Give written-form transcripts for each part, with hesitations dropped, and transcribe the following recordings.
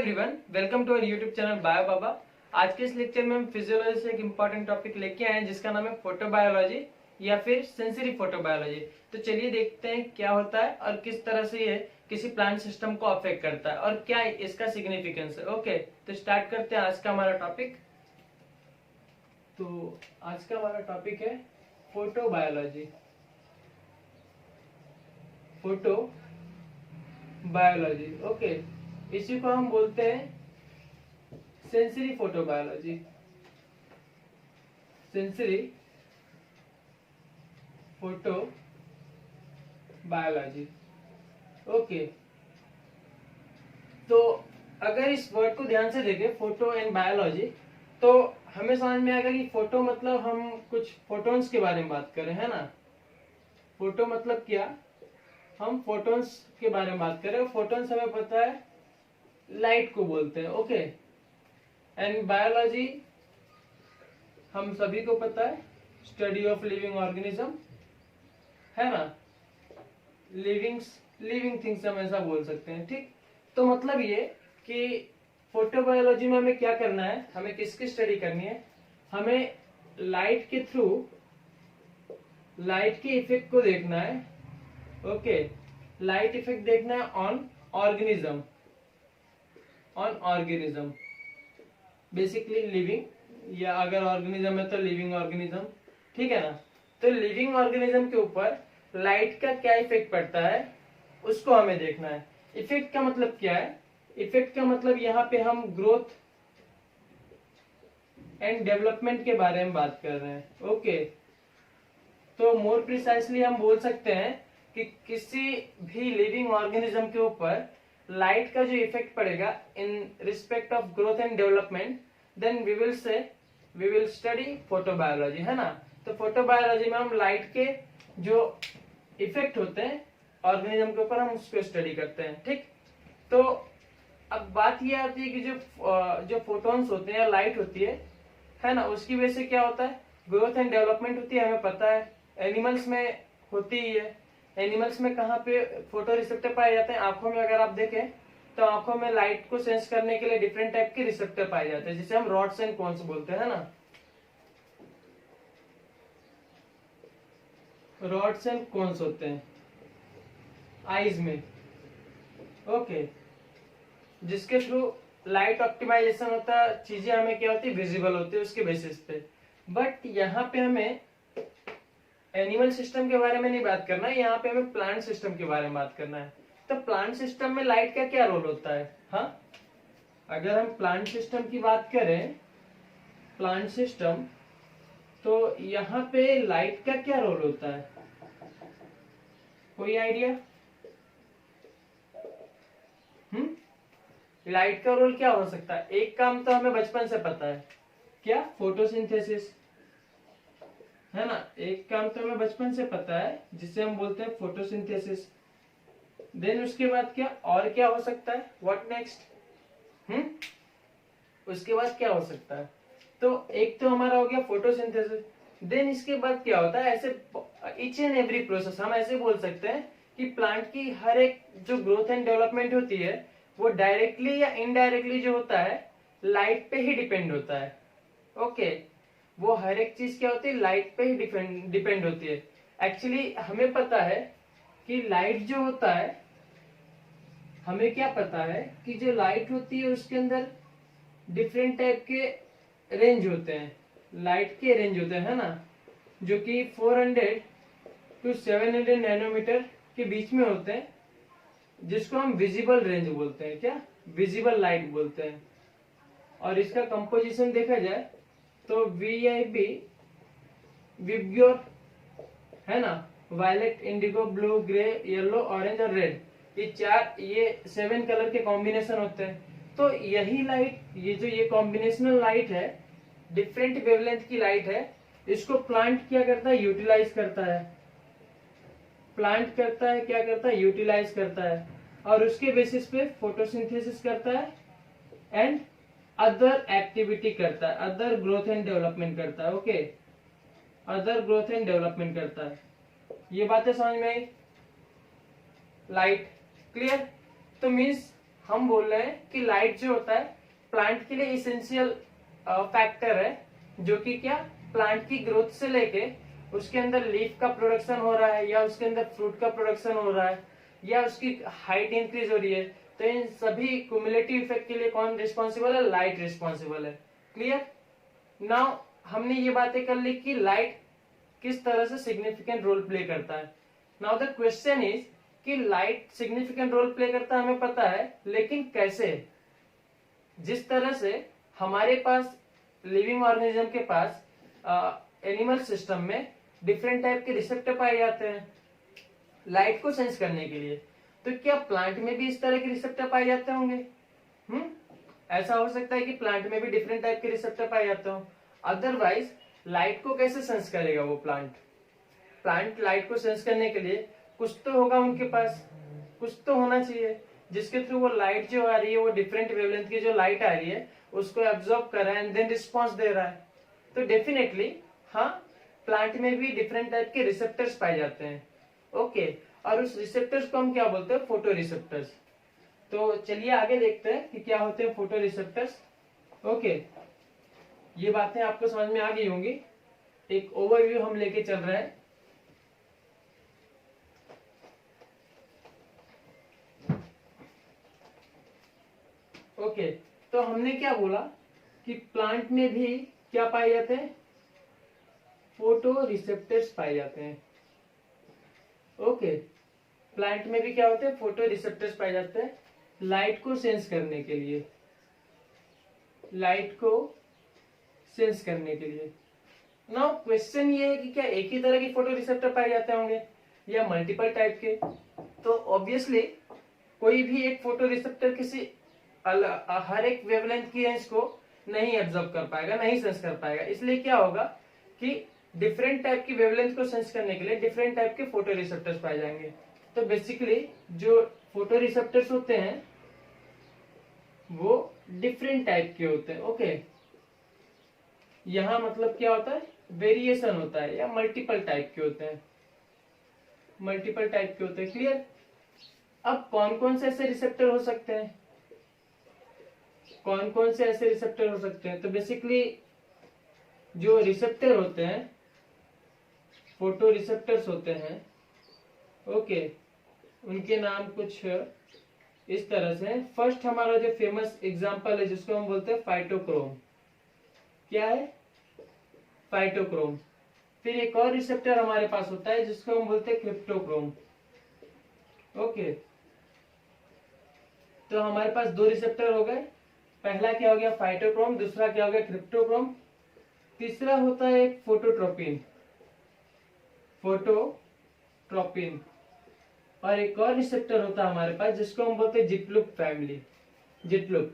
Everyone, welcome to our YouTube channel bio Baba. आज के इस लेक्चर में हम फिजियोलॉजी से एक इम्पोर्टेंट टॉपिक लेके आए हैं जिसका नाम है फोटोबायोलॉजी या फिर सेंसरी फोटोबायोलॉजी। तो चलिए देखते हैं क्या होता है और किस तरह से ये किसी प्लांट सिस्टम को अफेक्ट करता है और क्या इसका सिग्निफिकेंस है। ओके, तो स्टार्ट करते हैं आज का हमारा टॉपिक। तो आज का हमारा टॉपिक है फोटोबायोलॉजी। फोटो बायोलॉजी, ओके, इसी को हम बोलते हैं sensory photobiology. Sensory photo biology, okay. तो अगर इस वर्ड को ध्यान से देखें, फोटो एंड बायोलॉजी, तो हमें समझ में आएगा कि फोटो मतलब हम कुछ फोटॉन्स के बारे में बात कर रहे हैं ना। फोटो मतलब क्या, हम फोटॉन्स के बारे में बात कर रहे हैं। फोटॉन्स हमें पता है लाइट को बोलते हैं, ओके। एंड बायोलॉजी हम सभी को पता है स्टडी ऑफ लिविंग ऑर्गेनिज्म, है ना। लिविंग थिंग्स हम ऐसा बोल सकते हैं, ठीक। तो मतलब ये कि फोटोबायोलॉजी में हमें क्या करना है, हमें किसकी स्टडी करनी है, हमें लाइट के थ्रू लाइट के इफेक्ट को देखना है, ओके। लाइट इफेक्ट देखना है ऑन ऑर्गेनिज्म, बेसिकली लिविंग, या अगर ऑर्गेनिज्म है तो लिविंग ऑर्गेनिज्म, ठीक है ना। तो लिविंग ऑर्गेनिज्म के ऊपर लाइट का क्या इफेक्ट पड़ता है उसको हमें देखना है। इफेक्ट का मतलब क्या है, इफेक्ट का मतलब यहाँ पे हम ग्रोथ एंड डेवलपमेंट के बारे में बात कर रहे हैं, ओके। तो मोर प्रिसाइसली हम बोल सकते हैं कि किसी भी लिविंग ऑर्गेनिज्म के ऊपर लाइट का जो इफेक्ट पड़ेगा in respect of growth and development, then we will study photobiology, है ना। तो फोटोबायोलॉजी में हम लाइट के जो इफेक्ट होते हैं ऑर्गेनिज्म के ऊपर हम उसको स्टडी करते हैं, ठीक। तो अब बात ये आती है कि जो फोटॉन्स होते हैं या लाइट होती है ना, उसकी वजह से क्या होता है, ग्रोथ एंड डेवलपमेंट होती है, हमें पता है। एनिमल्स में होती ही है। एनिमल्स में कहाँ पे फोटो रिसेप्टर पाए जाते हैं, आंखों में। अगर आप देखें तो आंखों में लाइट को सेंस करने के लिए डिफरेंट टाइप के रिसेप्टर पाए जाते हैं, जिसे हम रॉड्स एंड कोन्स बोलते हैं ना। रॉड्स एंड कोन्स होते हैं आईज में, ओके, जिसके थ्रू लाइट ऑप्टिमाइजेशन होता है, चीजें हमें क्या होती है, विजिबल होती है उसके बेसिस पे। बट यहाँ पे हमें एनिमल सिस्टम के बारे में नहीं बात करना है, यहाँ पे हमें प्लांट सिस्टम के बारे में बात करना है। तो प्लांट सिस्टम में लाइट का क्या रोल होता है, हाँ। अगर हम प्लांट सिस्टम की बात करें, प्लांट सिस्टम, तो यहाँ पे लाइट का क्या रोल होता है, कोई आइडिया? लाइट का रोल क्या हो सकता है? एक काम तो हमें बचपन से पता है, क्या, फोटोसिंथेसिस, है ना। एक काम तो हमें बचपन से पता है जिसे हम बोलते हैं फोटोसिंथेसिस। देन उसके बाद क्या और क्या हो सकता है, व्हाट नेक्स्ट? उसके बाद क्या हो सकता है? तो एक तो हमारा हो गया फोटोसिंथेसिस। देन इसके बाद क्या होता है, ऐसे ईच एंड एवरी प्रोसेस हम ऐसे बोल सकते हैं कि प्लांट की हर एक जो ग्रोथ एंड डेवलपमेंट होती है वो डायरेक्टली या इनडायरेक्टली जो होता है लाइट पे ही डिपेंड होता है, ओके। वो हर एक चीज क्या होती है, लाइट पे ही डिपेंड होती है। एक्चुअली हमें पता है कि लाइट जो होता है, हमें क्या पता है कि जो लाइट होती है उसके अंदर डिफरेंट टाइप के रेंज होते हैं, लाइट के रेंज होते हैं, है ना, जो कि 400 टू 700 नैनोमीटर के बीच में होते हैं, जिसको हम विजिबल रेंज बोलते हैं, क्या, विजिबल लाइट बोलते हैं। और इसका कंपोजिशन देखा जाए तो VIB, विबग्योर, है ना, violet, indigo, blue, grey, yellow, orange और रेड, ये 7 कलर के कॉम्बिनेशन होते हैं। तो यही लाइट, ये कॉम्बिनेशनल लाइट है, डिफरेंट वेवलेंथ की लाइट है, इसको प्लांट क्या करता है, यूटिलाइज करता है। प्लांट करता है, क्या करता है, यूटिलाइज करता है, और उसके बेसिस पे फोटोसिंथेसिस करता है एंड अदर एक्टिविटी करता है, अदर ग्रोथ एंड डेवलपमेंट करता है, okay. Other growth and development करता है। ये बातें समझ में आई? Light clear? तो मीन्स हम बोल रहे हैं कि लाइट जो होता है प्लांट के लिए इसेंशियल फैक्टर है, जो कि क्या प्लांट की ग्रोथ से लेके उसके अंदर लीफ का प्रोडक्शन हो रहा है, या उसके अंदर फ्रूट का प्रोडक्शन हो रहा है, या उसकी हाइट इंक्रीज हो रही है, तो इन सभी क्युमुलेटिव इफेक्ट के लिए कौन रिस्पॉन्सिबल है? लाइट रिस्पॉन्सिबल है। क्लियर? नाउ हमने ये बातें कर ली कि लाइट किस तरह से सिग्निफिकेंट रोल प्ले करता है। नाउ द क्वेश्चन इज कि लाइट सिग्निफिकेंट रोल प्ले करता है हमें पता है, लेकिन कैसे? जिस तरह से हमारे पास लिविंग ऑर्गेनिज्म के पास एनिमल सिस्टम में डिफरेंट टाइप के रिसेप्टर पाए जाते हैं लाइट को सेंस करने के लिए, तो क्या प्लांट में भी इस तरह के रिसेप्टर पाए जाते होंगे? ऐसा हो सकता है कि प्लांट में भी डिफरेंट टाइप के रिसेप्टर पाए जाते हो, अदरवाइज लाइट को कैसे सेंस करेगा वो प्लांट? प्लांट लाइट को सेंस करने के लिए कुछ तो होगा उनके पास, कुछ तो होना चाहिए जिसके थ्रू वो लाइट जो आ रही है, वो डिफरेंट वेवलेंथ की जो लाइट आ रही है उसको एब्जॉर्ब कर रहा है एंड देन रिस्पॉन्स दे रहा है। तो डेफिनेटली हाँ, प्लांट में भी डिफरेंट टाइप के रिसेप्टर्स पाए जाते हैं। ओके, और उस रिसेप्टर्स को हम क्या बोलते हैं? Photo receptors. तो चलिए आगे देखते हैं कि क्या होते हैं फोटो रिसेप्टर्स। ओके, ये बातें आपको समझ में आ गई होंगी। एक ओवरव्यू हम लेके चल रहे हैं। ओके, तो हमने क्या बोला कि प्लांट में भी क्या पाए जाते हैं? फोटो रिसेप्टर्स पाए जाते हैं। ओके, प्लांट में भी क्या होते हैं? फोटो रिसेप्टर्स पाए जाते हैं लाइट को सेंस करने के लिए, लाइट को सेंस करने के लिए। नाउ क्वेश्चन ये है कि क्या एक ही तरह की फोटो रिसेप्टर पाए जाते होंगे या मल्टीपल टाइप के? तो ऑब्वियसली कोई भी एक फोटो रिसेप्टर किसी हर एक वेवलेंथ की रेंज को नहीं एब्जॉर्ब कर पाएगा, नहीं सेंस कर पाएगा। इसलिए क्या होगा कि डिफरेंट टाइप की वेवलेंथ को सेंस करने के लिए डिफरेंट टाइप के फोटो रिसेप्टर्स पाए जाएंगे। तो बेसिकली जो फोटो रिसेप्टर्स होते हैं वो डिफरेंट टाइप के होते हैं। ओके, यहां मतलब क्या होता है? वेरिएशन होता है, या मल्टीपल टाइप के होते हैं, मल्टीपल टाइप के होते हैं। क्लियर? अब कौन कौन से ऐसे रिसेप्टर हो सकते हैं? कौन कौन से ऐसे रिसेप्टर हो सकते हैं? तो बेसिकली जो रिसेप्टर होते हैं, फोटो रिसेप्टर्स होते हैं, ओके, उनके नाम कुछ इस तरह से। फर्स्ट हमारा जो फेमस एग्जांपल है जिसको हम बोलते हैं फाइटोक्रोम। क्या है? फाइटोक्रोम। फिर एक और रिसेप्टर हमारे पास होता है जिसको हम बोलते हैं क्रिप्टोक्रोम। ओके, तो हमारे पास दो रिसेप्टर हो गए। पहला क्या हो गया? फाइटोक्रोम। दूसरा क्या हो गया? क्रिप्टोक्रोम। तीसरा होता है एक फोटोट्रोपिन, फोटोट्रोपिन। और एक और रिसेप्टर होता है हमारे पास जिसको हम बोलते हैं zeitlupe family, zeitlupe,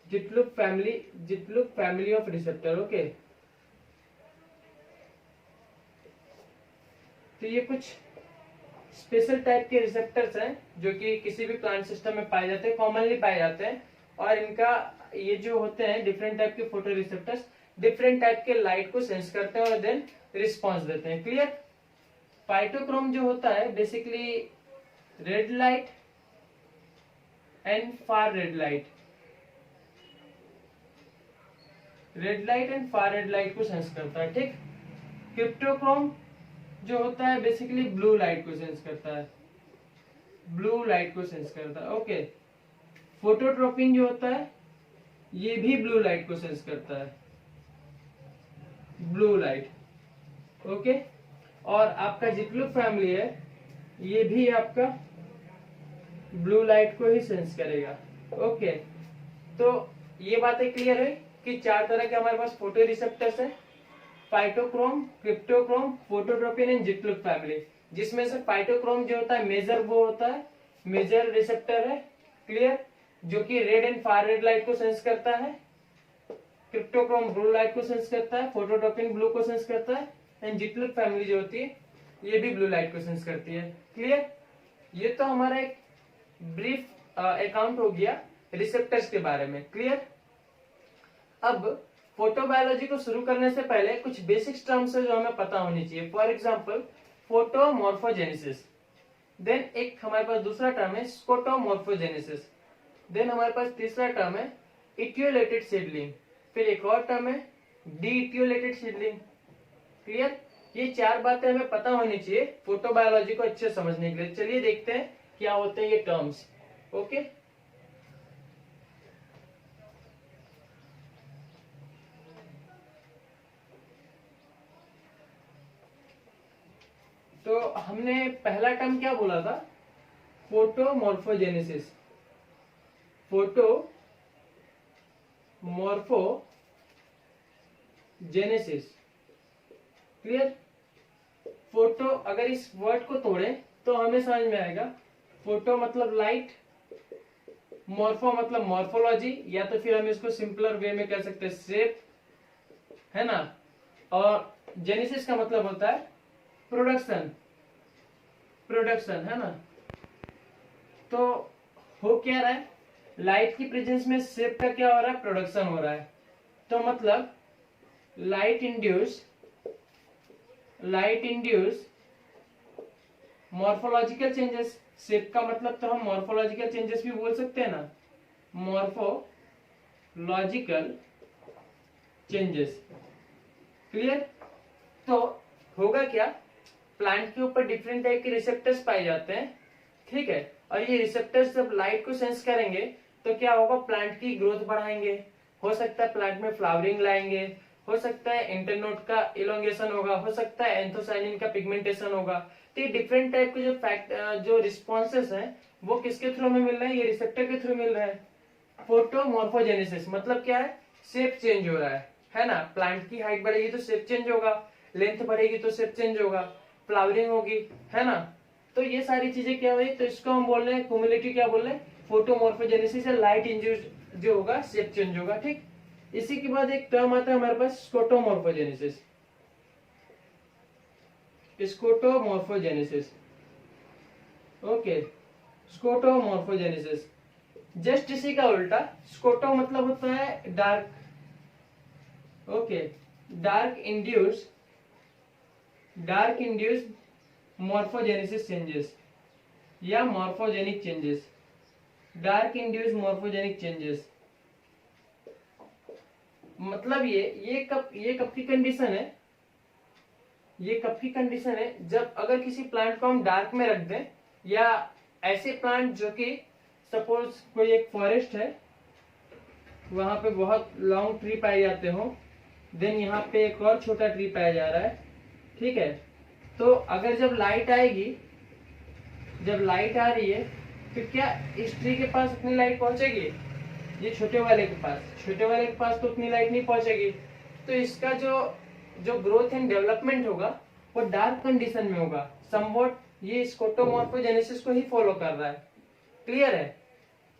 zeitlupe family, zeitlupe family of receptor. Okay, तो ये कुछ स्पेशल टाइप के रिसेप्टर्स हैं जो कि किसी भी प्लांट सिस्टम में पाए जाते हैं, कॉमनली पाए जाते हैं। और इनका ये जो होते हैं डिफरेंट टाइप के फोटो रिसेप्टर्स डिफरेंट टाइप के लाइट को सेंस करते हैं और देन रिस्पॉन्स देते हैं। क्लियर? फाइटोक्रोम जो होता है basically red light and far red light, red light and far red light को सेंस करता है। ठीक? क्रिप्टोक्रोम जो होता है बेसिकली ब्लू लाइट को सेंस करता है, ब्लू लाइट को सेंस करता है। ओके, फोटोट्रोपिन जो होता है ये भी ब्लू लाइट को सेंस करता है, ब्लू लाइट। ओके, और आपका जिटलुक फैमिली है ये भी आपका ब्लू लाइट को ही सेंस करेगा। ओके, तो ये बातें क्लियर है कि चार तरह के हमारे पास फोटो रिसेप्टर्स है, phytochrome, cryptochrome, phototropin and zeitlupe family. जिसमें से फाइटोक्रोम जो होता है मेजर वो होता है, मेजर रिसेप्टर है। क्लियर? जो कि red and far red light को सेंस करता है। क्रिप्टोक्रोम ब्लू लाइट को सेंस करता है, फोटोट्रोपिन ब्लू को सेंस करता है एंड जिटलुक फैमिली जो होती है ये भी ब्लू लाइट को सेंस करती है। क्लियर? ये तो हमारा एक ब्रीफ अकाउंट हो गया रिसेप्टर्स के बारे में। क्लियर? अब फोटोबायोलॉजी को शुरू करने से पहले कुछ बेसिक टर्म्स है जो हमें पता होनी चाहिए। For example photomorphogenesis. देन एक हमारे पास दूसरा टर्म है स्कोटोमॉर्फोजेनेसिस, देन हमारे पास तीसरा टर्म है इटियोलेटेड सीडलिंग, फिर एक और टर्म है डी इटियोलेटेड सीडलिंग। क्लियर? ये चार बातें हमें पता होनी चाहिए फोटोबायोलॉजी को अच्छे समझने के लिए। चलिए देखते हैं क्या होते हैं ये टर्म्स। ओके, तो हमने पहला टर्म क्या बोला था? फोटोमॉर्फोजेनेसिस। Photomorphogenesis, clear? फोटो, अगर इस वर्ड को तोड़े तो हमें समझ में आएगा। फोटो मतलब लाइट, मॉर्फो मतलब मॉर्फोलॉजी, या तो फिर हम इसको सिंपलर वे में कह सकते हैं शेप, है ना। और जेनेसिस का मतलब होता है प्रोडक्शन, है ना। तो हो क्या रहा है? लाइट की प्रेजेंस में शेप का क्या हो रहा है? प्रोडक्शन हो रहा है। तो मतलब light induce morphological changes. Shape का मतलब तो हम मॉर्फोलॉजिकल चेंजेस भी बोल सकते हैं ना, मॉर्फोलॉजिकल चेंजेस। क्लियर? तो होगा क्या? प्लांट के ऊपर डिफरेंट टाइप के रिसेप्टर्स पाए जाते हैं, ठीक है। और ये रिसेप्टर्स जब लाइट को सेंस करेंगे तो क्या होगा? प्लांट की ग्रोथ बढ़ाएंगे, हो सकता है प्लांट में फ्लावरिंग लाएंगे, हो सकता है इंटरनोड का इलोंगेशन होगा, हो सकता है एंथोसाइनिन का पिगमेंटेशन होगा। तो ये डिफरेंट टाइप के जो रिस्पॉन्सेस हैं वो किसके थ्रू में मिल रहे हैं? ये रिसेप्टर के थ्रू मिल रहे हैं। फोटोमॉर्फोजेनेसिस मतलब क्या है? शेप चेंज हो रहा है ना। प्लांट की हाइट बढ़ेगी तो शेप चेंज होगा, लेंथ बढ़ेगी तो शेप चेंज होगा, फ्लावरिंग होगी, है ना। तो ये सारी चीजें क्या हुई? तो इसको हम बोल रहे हैं क्युमुलेटिव, क्या बोल रहे हैं? फोटोमॉर्फोजेनेसिस या लाइट इंड्यूस्ड जो होगा शेप चेंज होगा, ठीक। इसी के बाद एक टर्म आता है हमारे पास स्कोटोमॉर्फोजेनेसिस। स्कोटोमॉर्फोजेनेसिस, ओके, स्कोटोमॉर्फोजेनेसिस जस्ट इसी का उल्टा। स्कोटो मतलब होता है dark, okay, dark induced morphogenesis changes या morphogenic changes. Dark induced morphogenic changes मतलब ये कब की कंडीशन है? ये कब की कंडीशन है? जब अगर किसी प्लांट को हम डार्क में रख दें, या ऐसे प्लांट जो कि सपोज कोई एक फॉरेस्ट है, वहां पे बहुत लॉन्ग ट्री पाए जाते हो, देन यहाँ पे एक और छोटा ट्री पाया जा रहा है, ठीक है। तो अगर जब लाइट आ रही है तो क्या इस ट्री के पास उतनी लाइट पहुंचेगी? ये छोटे वाले के पास तो उतनी लाइट नहीं पहुंचेगी। तो इसका जो ग्रोथ एंड डेवलपमेंट होगा वो डार्क कंडीशन में होगा समवॉट। ये स्कोटोमॉर्फोजेनेसिस को ही फॉलो कर रहा है। क्लियर है?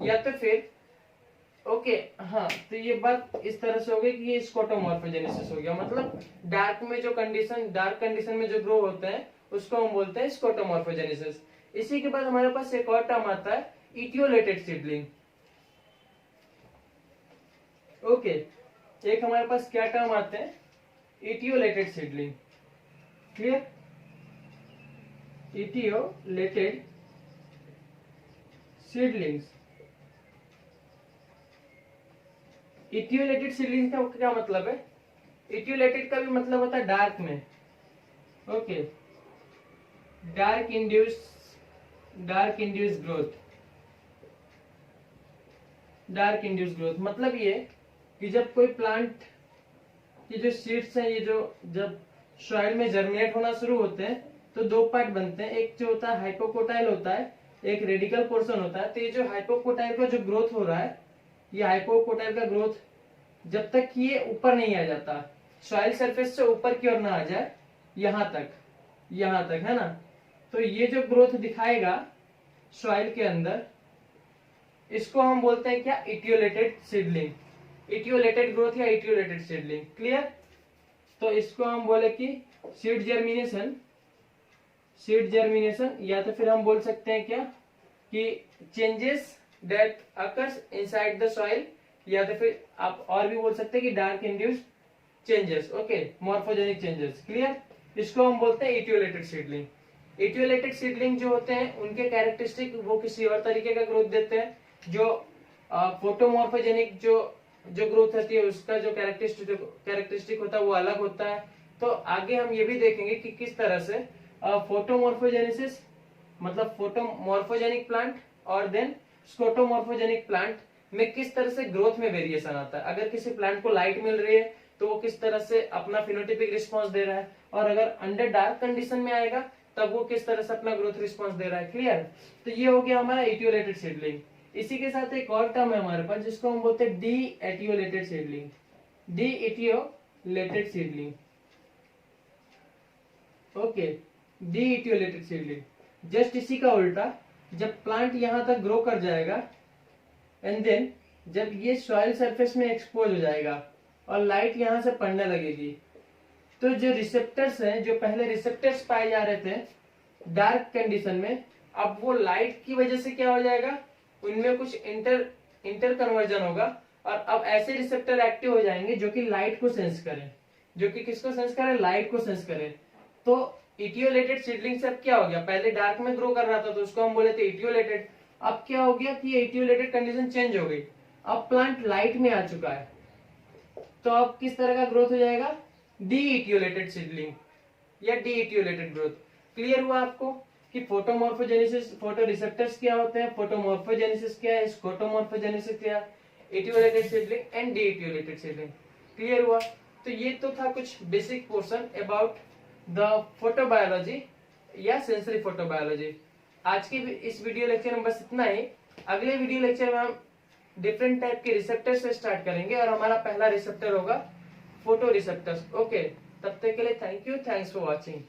या तो फिर ओके, हाँ, तो ये बात इस तरह से हो गई कि ये स्कोटोमॉर्फोजेनेसिस हो गया, मतलब डार्क कंडीशन में जो ग्रो होते हैं उसको हम बोलते हैं स्कोटोमॉर्फोजेनेसिस। इसी के बाद हमारे पास एक और टर्म आता है इटियोलेटेड सीडलिंग। ओके, एक हमारे पास क्या टर्म आते हैं? Etiolated seedling. Clear? Etiolated seedlings. Etiolated seedlings का क्या मतलब है? इटियोलेटेड का भी मतलब होता है डार्क में, ओके, डार्क इंड्यूस ग्रोथ मतलब ये कि जब कोई प्लांट की जो सीड्स हैं, ये जो जब सॉइल में जर्मिनेट होना शुरू होते हैं तो दो पार्ट बनते हैं। एक जो होता है हाइपोकोटाइल होता है, एक रेडिकल पोर्शन होता है। तो ये जो हाइपोकोटाइल का जो ग्रोथ हो रहा है, ये हाइपोकोटाइल का ग्रोथ जब तक ये ऊपर नहीं आ जाता, सॉइल सरफेस से ऊपर की ओर ना आ जाए, यहाँ तक, है ना। तो ये जो ग्रोथ दिखाएगा सॉइल के अंदर, इसको हम बोलते हैं क्या? इटियोलेटेड सीडलिंग, इटियोलेटेड ग्रोथ या इटियोलेटेड सीडलिंग। क्लियर? तो इसको हम बोले कि सीड जर्मिनेशन, या तो फिर हम बोल सकते हैं क्या कि changes that occurs inside the soil, या तो फिर आप और भी बोल सकते हैं कि dark induced changes, okay, morphogenic changes. Clear? इसको हम बोलते हैं इटियोलेटेड सीडलिंग। इटियोलेटेड सीडलिंग जो होते हैं उनके कैरेक्टरिस्टिक वो किसी और तरीके का ग्रोथ देते हैं। जो फोटोमॉर्फोजेनिक जो जो ग्रोथ होती है उसका जो कैरेक्टरिस्टिक होता है वो अलग होता है। तो आगे हम ये भी देखेंगे कि किस तरह से फोटोमॉर्फोजेनेसिस मतलब फोटोमॉर्फोजेनिक प्लांट और देन स्कोटोमॉर्फोजेनिक प्लांट में किस तरह से ग्रोथ में वेरिएशन आता है। अगर किसी प्लांट को लाइट मिल रही है तो वो किस तरह से अपना फिनोटिपिक रिस्पॉन्स दे रहा है, और अगर अंडर डार्क कंडीशन में आएगा तब वो किस तरह से अपना ग्रोथ रिस्पॉन्स दे रहा है। क्लियर? तो ये हो गया हमारा एटियोलेटेड सीडलिंग। इसी के साथ एक और टर्म है हमारे पास जिसको हम बोलते हैं de etiolated seedling. De etiolated seedling, okay, de etiolated seedling just इसी का उल्टा। जब प्लांट यहां तक ग्रो कर जाएगा एंड देन जब ये सॉइल सरफेस में एक्सपोज हो जाएगा और लाइट यहां से पड़ने लगेगी, तो जो रिसेप्टर्स हैं, जो पहले रिसेप्टर्स पाए जा रहे थे डार्क कंडीशन में, अब वो लाइट की वजह से क्या हो जाएगा, उनमें कुछ इंटर कन्वर्जन होगा और अब ऐसे रिसेप्टर एक्टिव हो जाएंगे जो कि लाइट को सेंस करें। जो कि किसको सेंस करें? लाइट को सेंस करें। तो इटियोलेटेड सीडलिंग से अब क्या हो गया, पहले डार्क में ग्रो कर रहा था तो उसको हम बोले थे इटियोलेटेड। अब क्या हो गया कि इटियोलेटेड कंडीशन चेंज हो गई, अब प्लांट लाइट में आ चुका है, तो अब किस तरह का ग्रोथ हो जाएगा? डी इटियोलेटेड सीडलिंग या डी इटियोलेटेड ग्रोथ। क्लियर हुआ आपको कि फोटोमॉर्फोजेनेसिस, फोटो रिसेप्टर्स क्या होते हैं, फोटोमॉर्फोजेनेसिस क्या है, स्कोटोमॉर्फोजेनेसिस क्या है, etiolated seedling and D etiolated seedling. Clear हुआ? तो ये तो था कुछ basic portion about the photobiology या सेंसरी फोटोबायोलॉजी। आज की इस वीडियो लेक्चर में बस इतना ही। अगले वीडियो लेक्चर में हम डिफरेंट टाइप के रिसेप्टर से स्टार्ट करेंगे और हमारा पहला रिसेप्टर होगा फोटो रिसेप्टर्स। ओके, तब तक के लिए thank you, thanks for watching.